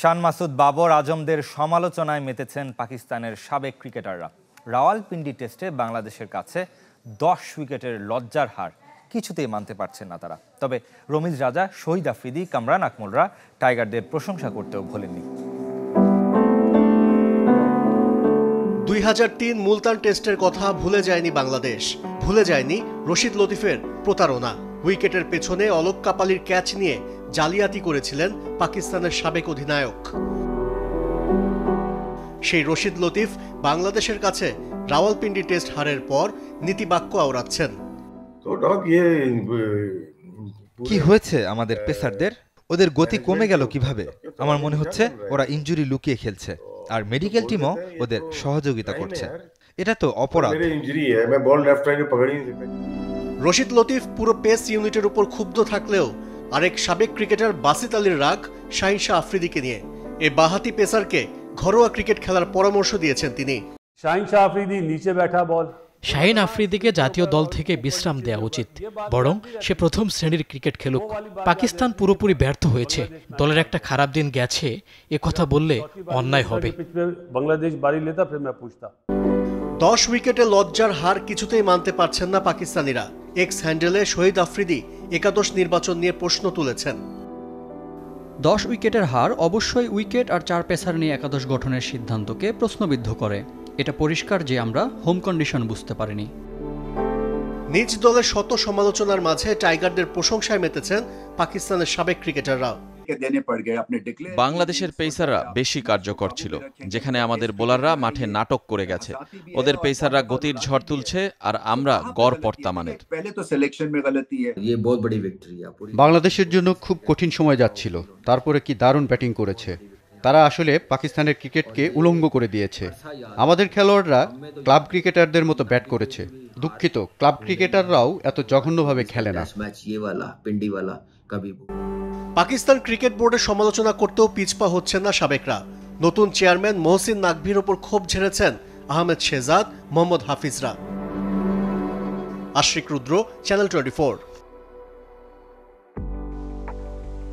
শান মাসুদ, বাবর আজমদের সমালোচনায় মেতেছেন পাকিস্তানের সাবেক ক্রিকেটাররা। রাওয়ালপিন্ডি টেস্টে বাংলাদেশের কাছে 10 উইকেটের লজ্জার হার কিছুতেই মানতে পারছেন না তারা। তবে রমিজ রাজা, শহীদ আফ্রিদি, কামরান আকমলরা টাইগারদের প্রশংসা করতেও ভোলেননি। 2003 মুলতান টেস্টের কথা ভুলে যায়নি বাংলাদেশ, ভুলে যায়নি রশিদ লতিফের প্রতারণা। উইকেটের পেছনে অলোক কাপালির ক্যাচ নিয়ে জালিয়াতি করেছিলেন পাকিস্তানের সাবেক অধিনায়ক। সেই রশিদ লতিফ বাংলাদেশের কাছে রাওয়ালপিন্ডি টেস্ট হারের পর নীতিবাক্য আওড়াচ্ছেন। কি হয়েছে আমাদের পেসারদের? ওদের গতি কমে গেল কিভাবে? আমার মনে হচ্ছে ওরা ইনজুরি লুকিয়ে খেলছে, আর মেডিকেল টিমও ওদের সহযোগিতা করছে। এটা তো অপরাধ। রশিদ লতিফ পুরো পেস ইউনিটের উপর ক্ষুব্ধ থাকলেও আরেক সাবেক ক্রিকেটার বাসিত আলীর রাগ শাহিন শাহ আফ্রিদিকে নিয়ে। এই বাহাতি পেসারকে ঘরোয়া ক্রিকেট খেলার পরামর্শ দিয়েছেন তিনি। শাহিন আফ্রিদিকে জাতীয় দল থেকে বিশ্রাম দেওয়া উচিত, বরং সে প্রথম শ্রেণীর ক্রিকেট খেলুক। পাকিস্তান পুরোপুরি ব্যর্থ হয়েছে, দলের একটা খারাপ দিন গেছে, এ কথা বললে অন্যায় হবে। 10 উইকেটে লজ্জার হার কিছুতেই মানতে পারছেন না পাকিস্তানিরা। এক্স হ্যান্ডেলে শহীদ আফ্রিদি একাদশ নির্বাচন নিয়ে প্রশ্ন তুলেছেন। 10 উইকেটের হার অবশ্যই উইকেট আর 4 পেসার নিয়ে একাদশ গঠনের সিদ্ধান্তকে প্রশ্নবিদ্ধ করে। এটা পরিষ্কার যে আমরা হোম কন্ডিশন বুঝতে পারিনি। নিজ দলের শত সমালোচনার মাঝে টাইগারদের প্রশংসায় মেতেছেন পাকিস্তানের সাবেক ক্রিকেটাররাও। বাংলাদেশের পেসাররা বেশি কার্যকর ছিল, যেখানে আমাদের বোলাররা মাঠে নাটক করে গেছে। ওদের পেসাররা গতির ঝড় তুলছে, আর আমরা গড় পর্তামানের। বাংলাদেশের জন্য খুব কঠিন সময় যাচ্ছিল, তারপরে কি দারুণ ব্যাটিং করেছে। তারা আসলে পাকিস্তানের ক্রিকেটকে উলঙ্গ করে দিয়েছে। আমাদের খেলোয়াড়রা ক্লাব ক্রিকেটারদের মতো ব্যাট করেছে। দুঃখিত, ক্লাব ক্রিকেটাররাও এত জঘন্যভাবে খেলে না। পাকিস্তান ক্রিকেট বোর্ডের সমালোচনা করতেও পিছপা হচ্ছেন না সাবেকরা। নতুন চেয়ারম্যান মহসিন নাকভির ওপর ক্ষোভ ঝেড়েছেন আহমেদ শেহজাদ, মোহাম্মদ হাফিজরা। আশরিক রুদ্র, চ্যানেল 24।